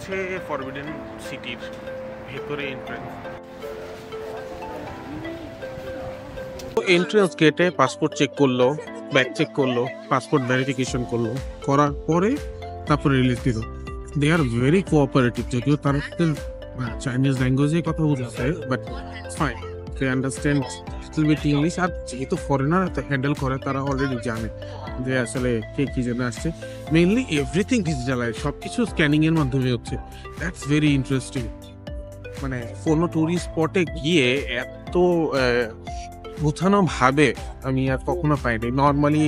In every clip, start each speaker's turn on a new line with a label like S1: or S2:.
S1: হচ্ছে ফরবিডেন সিটির ভেতরে এন্ট্রেন্স। এন্ট্রেন্স গেটে পাসপোর্ট চেক করলো, ব্যাগ চেক করলো, পাসপোর্ট ভেরিফিকেশন করলো, করার পরে তারপরে রিলিজ দিল। দে আর ভেরি কোঅপারেটিভ, যদিও তাদের চাইনিজ ল্যাঙ্গুয়েজে কথা বলতেছে, but fine, they understand little bit English. আর যেহেতু ফরেনার হ্যান্ডেল করে, তারা অলরেডি জানে যে আসলে কে কি জন্য আসছে। মেইনলি এভরিথিং ডিজিটালাইজ, সবকিছু স্ক্যানিং এর মাধ্যমে হচ্ছে। That's very interesting. মানে কোনো টুরিস্ট স্পটে গিয়ে এত গোছানো ভাবে আমি আর কখনো পাইনি। নর্মালি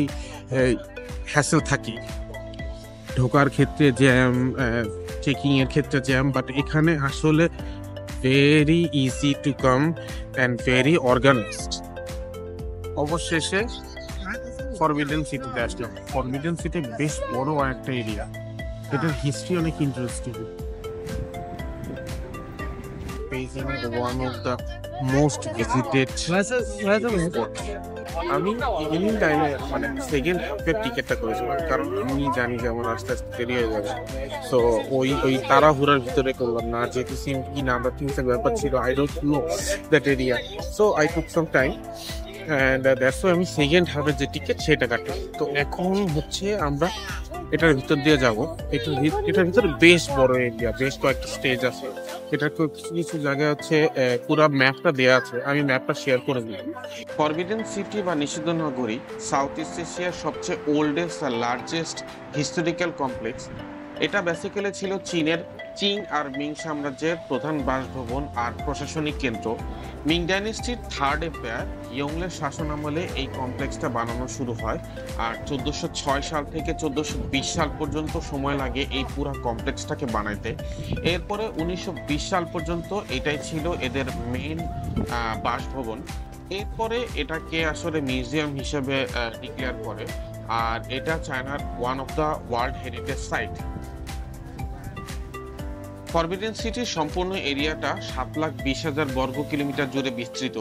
S1: হ্যাসেল থাকি, ঢোকার ক্ষেত্রে জ্যাম, চেকিং এর ক্ষেত্রে জ্যাম, বাট এখানে আসলে very easy to come and very organised. অবশেষে ফরবিডেন সিটিতে আসলাম। ফরবিডেন সিটি বেশ বড় একটা এরিয়া, এটার হিস্ট্রি অনেক interesting. One of the most visited spot. আমি ইভিনিং টাইমে মানে সেকেন্ড হাফের টিকিটটা করেছিলাম, কারণ আমি জানি যে আমার আস্তে আস্তে দেরি হয়ে যাবে। সো ওই তাড়াহুড়ার ভিতরে করলাম না, যেহেতু সিম কি না আমরা থিংসের ব্যাপার ছিল, I don't know that area. So I took some time and that's why আমি সেকেন্ড হাফের যে টিকিট সেটা কাটলাম। তো এখন হচ্ছে আমরা এটার ভিতর দিয়ে যাব। এটার ভিতরে বেশ বড় এরিয়া, বেশ কয়েকটা স্টেজ আছে। এটার কিছু কিছু জায়গায় হচ্ছে পুরো ম্যাপটা দেওয়া আছে, আমি ম্যাপটা শেয়ার করে দিলাম। ফরবিডেন সিটি বা নিষিদ্ধ নগরী সাউথ ইস্ট এশিয়ার সবচেয়ে ওল্ডেস্ট আর লার্জেস্ট হিস্টোরিক্যাল কমপ্লেক্স। এটা বেসিক্যালি ছিল চীনের চিং আর মিং সাম্রাজ্যের প্রধান বাসভবন আর প্রশাসনিক কেন্দ্র। মিং ডাইনেস্টির থার্ড এম্পায়ার ইয়ংলের শাসন আমলে এই কমপ্লেক্সটা বানানো শুরু হয়, আর 1406 সাল থেকে 1420 সাল পর্যন্ত সময় লাগে এই পুরো কমপ্লেক্সটাকে বানাইতে। এরপরে 1920 সাল পর্যন্ত এটাই ছিল এদের মেইন বাসভবন। এরপরে এটাকে আসলে মিউজিয়াম হিসেবে ডিক্লেয়ার করে, আর এটা চায়নার one of the world heritage site. Forbidden সিটির সম্পূর্ণ এরিয়াটা 7,20,000 বর্গ কিলোমিটার জুড়ে বিস্তৃত,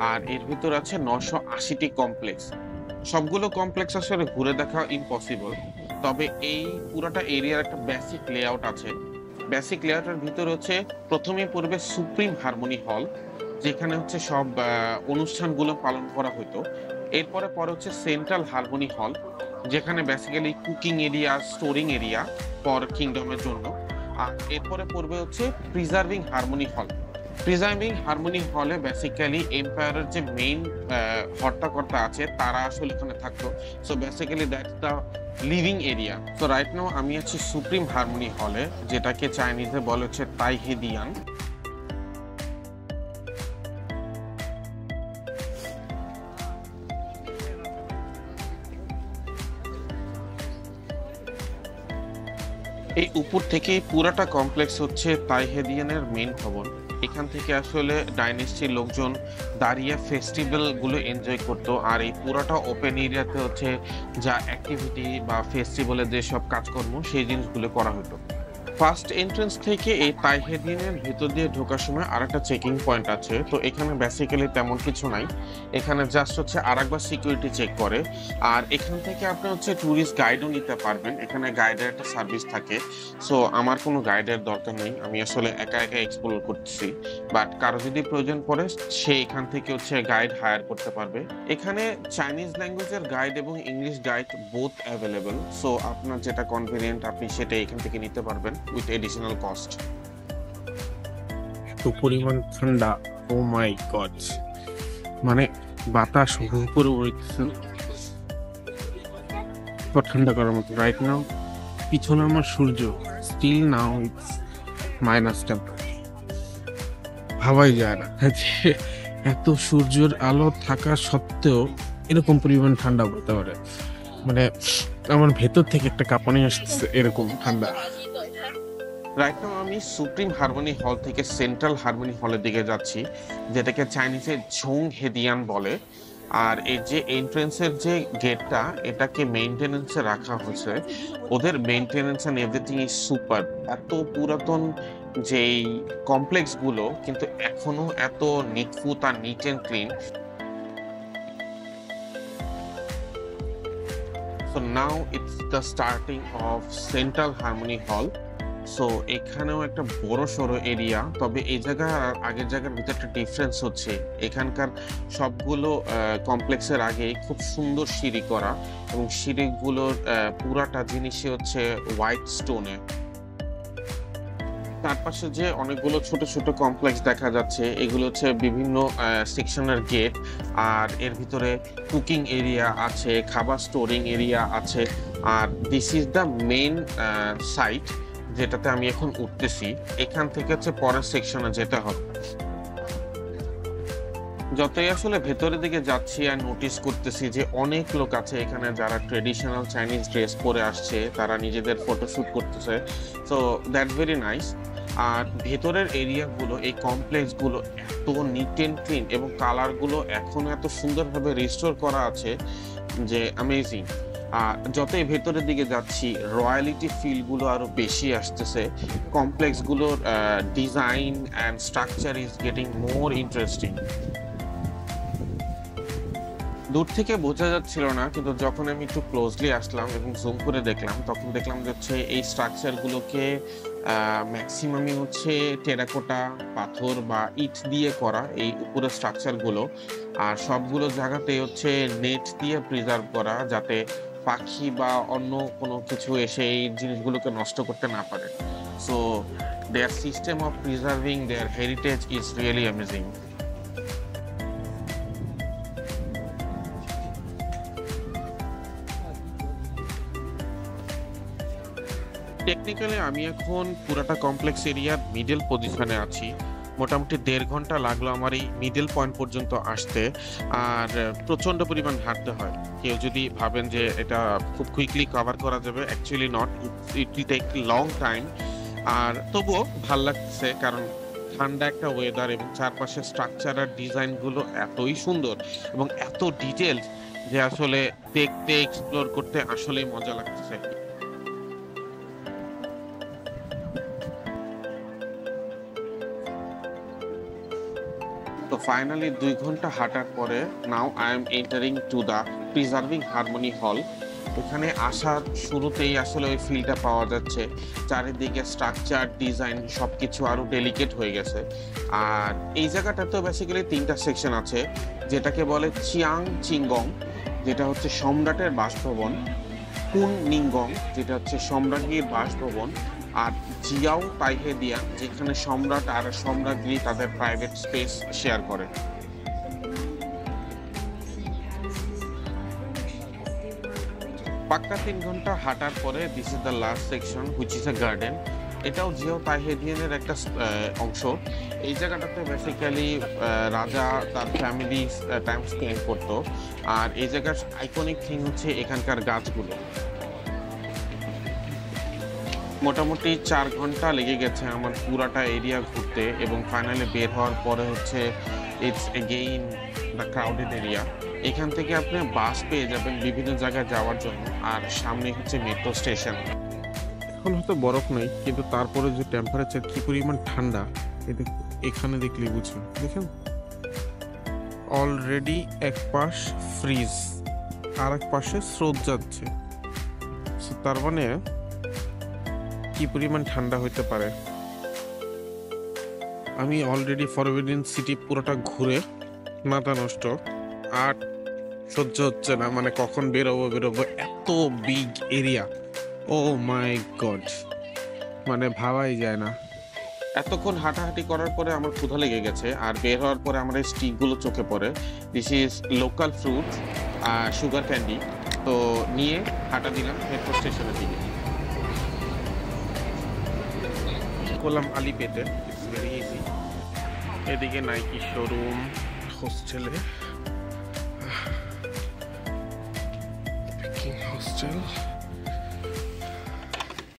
S1: আর এর ভিতর আছে 980টি কমপ্লেক্স। সবগুলো কমপ্লেক্স আসলে ঘুরে দেখা ইম্পসিবল, তবে এই পুরোটা এরিয়ার একটা বেসিক লেআউট আছে। বেসিক লেআউটের ভিতর হচ্ছে প্রথমে পড়বে সুপ্রিম হারমোনি হল, যেখানে হচ্ছে সব অনুষ্ঠানগুলো পালন করা হতো। এরপরে হচ্ছে সেন্ট্রাল হারমোনি হল, যেখানে basically cooking area, storing area for কিংডমের জন্য। আর এরপরে পড়বে হচ্ছে preserving harmony hall. Preserving harmony হলে বেসিক্যালি এম্পায়ারের যে মেইন হর্তাকর্তা আছে তারা আসলে এখানে থাকতো। So basically that's the living area. তো রাইট নাও আমি আছি সুপ্রিম হারমোনি হলে, যেটাকে চাইনিজে বলে হচ্ছে তাইহেদিয়ান। এই উপর থেকে পুরাটা কমপ্লেক্স হচ্ছে তাইহেদিয়ানের মেইন ভবন। এখান থেকে আসলে ডাইনেস্টির লোকজন দাঁড়িয়ে ফেস্টিভ্যাল গুলো এনজয় করতো, আর এই পুরাটা ওপেন এরিয়াতে হচ্ছে যা অ্যাক্টিভিটি বা ফেস্টিভ্যালের যেসব কাজকর্ম সেই জিনিসগুলো করা হতো। ফার্স্ট এন্ট্রেন্স থেকে এই তাইহেদিয়ানের ভিতর দিয়ে ঢোকার সময় আরেকটা চেকিং পয়েন্ট আছে। তো এখানে বেসিক্যালি তেমন কিছু নাই, এখানে জাস্ট হচ্ছে আরেকবার সিকিউরিটি চেক করে। আর এখান থেকে আপনি হচ্ছে ট্যুরিস্ট গাইডও নিতে পারবেন, এখানে গাইডের একটা সার্ভিস থাকে। সো আমার কোনো গাইডের দরকার নেই, আমি আসলে একা একা এক্সপ্লোর করতেছি। বাট কারো যদি প্রয়োজন পড়ে সে এখান থেকে হচ্ছে গাইড হায়ার করতে পারবে। এখানে চাইনিজ ল্যাঙ্গুয়েজের গাইড এবং English guide both available. So আপনার যেটা কনভিনিয়েন্ট আপনি সেটা এখান থেকে নিতে পারবেন with additional cost. তো পরিমাণ ঠান্ডা, ও মাই গড, মানে বাতাস উপরে উড়তেছে ঠান্ডা করার মতো। রাইট নাও পিছনে আমার সূর্য, still now it's minus temperature. ভাবাই যায় না যে এত সূর্যের আলো থাকা সত্ত্বেও এরকম পরিমাণ ঠান্ডা হতে পারে। মানে আমার ভেতর থেকে একটা কাঁপানি আসতেছে, এরকম ঠান্ডা। রাইট নাও আমি সুপ্রিম হারমোনি হল থেকে সেন্ট্রাল হারমোনি হলের দিকে যাচ্ছি, যেটাকে চাইনিজে ঝোং হেদিয়ান বলে। আর এই যে এন্ট্রেন্সের যে গেটটা, এটাকে মেইনটেনেন্সে রাখা হয়েছে। ওদের maintenance and everything is super. এত পুরাতন যেই কমপ্লেক্স গুলো কিন্তু এখনো এত নিখুঁত আর neat and clean. So now it's the starting of Central Harmony Hall. So এখানেও একটা বড় সড়ো এরিয়া, তবে এই জায়গা আর আগের জায়গার ভিতরে একটা ডিফারেন্স হচ্ছে এখানকার সবগুলো কমপ্লেক্সের আগে খুব সুন্দর সিঁড়ি করা, এবং সিঁড়িগুলোর পুরাটা জিনিসই হচ্ছে হোয়াইট স্টোনে। তার পাশে যে অনেকগুলো ছোট ছোট কমপ্লেক্স দেখা যাচ্ছে, এগুলো হচ্ছে বিভিন্ন সেকশনের গেট, আর এর ভিতরে কুকিং এরিয়া আছে, খাবার স্টোরিং এরিয়া আছে। আর this is the main site যেটাতে আমি এখন উঠতেছি। এখান থেকে হচ্ছে পরের সেকশনে যেতে হবে। যতই আসলে ভেতরের দিকে যাচ্ছি আর নোটিস করতেছি যে অনেক লোক আছে এখানে যারা ট্রেডিশনাল চাইনিজ ড্রেস পরে আসছে, তারা নিজেদের ফটোশুট করতেছে। So that very nice. আর ভেতরের এরিয়াগুলো, এই কমপ্লেক্সগুলো এত নিট অ্যান্ড ক্লিন, এবং কালারগুলো এখনো এত সুন্দরভাবে রিস্টোর করা আছে যে অ্যামেজিং। যতই ভেতরের দিকে যাচ্ছি রয়্যালিটি ফিলগুলো আরো বেশি আসতেছে। কমপ্লেক্সগুলোর design and structure is getting more interesting. দূর থেকে বোঝা যাচ্ছিল না, কিন্তু যখন আমি একটু ক্লোজলি আসলাম এবং জুম করে দেখলাম, তখন দেখলাম যে হচ্ছে এই স্ট্রাকচারগুলোকে ম্যাক্সিমামই হচ্ছে টেরাকোটা, পাথর বা ইট দিয়ে করা এই উপরের স্ট্রাকচারগুলো। আর সবগুলো জায়গাতেই হচ্ছে নেট দিয়ে প্রিজার্ভ করা, যাতে পাখি বা অন্য কোনো কিছু এসে এই জিনিসগুলোকে নষ্ট করতে না পারে। So their system of preserving their heritage is really amazing. Technically আমি এখন পুরাটা কমপ্লেক্স এরিয়ার মিডল পজিশনে আছি। মোটামুটি 1.5 ঘন্টা লাগলো আমার এই মিডল পয়েন্ট পর্যন্ত আসতে, আর প্রচন্ড পরিমাণ হাঁটতে হয়। কেউ যদি ভাবেন যে এটা খুব কুইকলি কভার করা যাবে, actually not, it will take long time. আর তবুও ভাল লাগছে, কারণ ঠান্ডা একটা ওয়েদার, এবং চারপাশের স্ট্রাকচার আর ডিজাইনগুলো এতই সুন্দর এবং এত ডিটেলড যে আসলে দেখতে, এক্সপ্লোর করতে আসলেই মজা লাগতেছে। তো ফাইনালি 2 ঘন্টা হাঁটার পরে now I am entering to the preserving harmony হল। এখানে আসার শুরুতেই আসলে ওই ফিলটা পাওয়া যাচ্ছে, চারিদিকে স্ট্রাকচার, ডিজাইন সবকিছু আরো ডেলিকেট হয়ে গেছে। আর এই জায়গাটাতে বেসিক্যালি 3টা সেকশন আছে, যেটাকে বলে চিয়াং চিংগং, যেটা হচ্ছে সম্রাটের বাসভবন, কুন নিংগং, যেটা হচ্ছে সম্রাজ্ঞীর বাসভবন, আর জিয়াও তাইহেদিয়ান, যেখানে সম্রাট আর সম্রাজ্ঞী তাদের প্রাইভেট স্পেস শেয়ার করে। পাক্কা 3 ঘন্টা হাঁটার পরে this is the last section, which is a garden. এটাও জিয়াও তাইহেদিয়ানের একটা অংশ। এই জায়গাটাতে বেসিক্যালি রাজা তার ফ্যামিলি টাইম স্পেন্ড করতো। আর এই জায়গার আইকনিক থিং হচ্ছে এখানকার গাছগুলো। মোটামুটি 4 ঘন্টা লেগে গেছে আমার পুরাটা এরিয়া ঘুরতে, এবং ফাইনালি বের হওয়ার পরে হচ্ছে it's again the crowded area. এখান থেকে আপনি বাস পেয়ে যাবেন বিভিন্ন জায়গায় যাওয়ার জন্য, আর সামনে হচ্ছে মেট্রো স্টেশন। এখন হয়তো বরফ নেই, কিন্তু তারপরে যে টেম্পারেচার কি পরিমাণ ঠান্ডা, এখানে দেখলেই বুঝবেন। দেখেন অলরেডি এক পাশ ফ্রিজ, আর এক পাশে স্রোত যাচ্ছে। তার মানে কি পরিমাণ ঠান্ডা হইতে পারে। আমি অলরেডি ফরবিডেন সিটি পুরোটা ঘুরে মাথা নষ্ট, আর সহ্য হচ্ছে না, মানে কখন বেরোবো, এত বিগ এরিয়া। ও মাই গড, মানে ভাবাই যায় না। এতক্ষণ হাঁটাহাঁটি করার পরে আমার ক্ষুধা লেগে গেছে, আর বের হওয়ার পরে আমার এই স্টিকগুলো চোখে পড়ে। This is local fruit, sugar candy. তো নিয়ে হাঁটা দিলাম মেট্রো স্টেশনের দিকে। করলাম আলি পেতে, ইটস ভেরি ইজি। এদিকে নাইকি শোরুম, হোস্টেলে হোস্টেল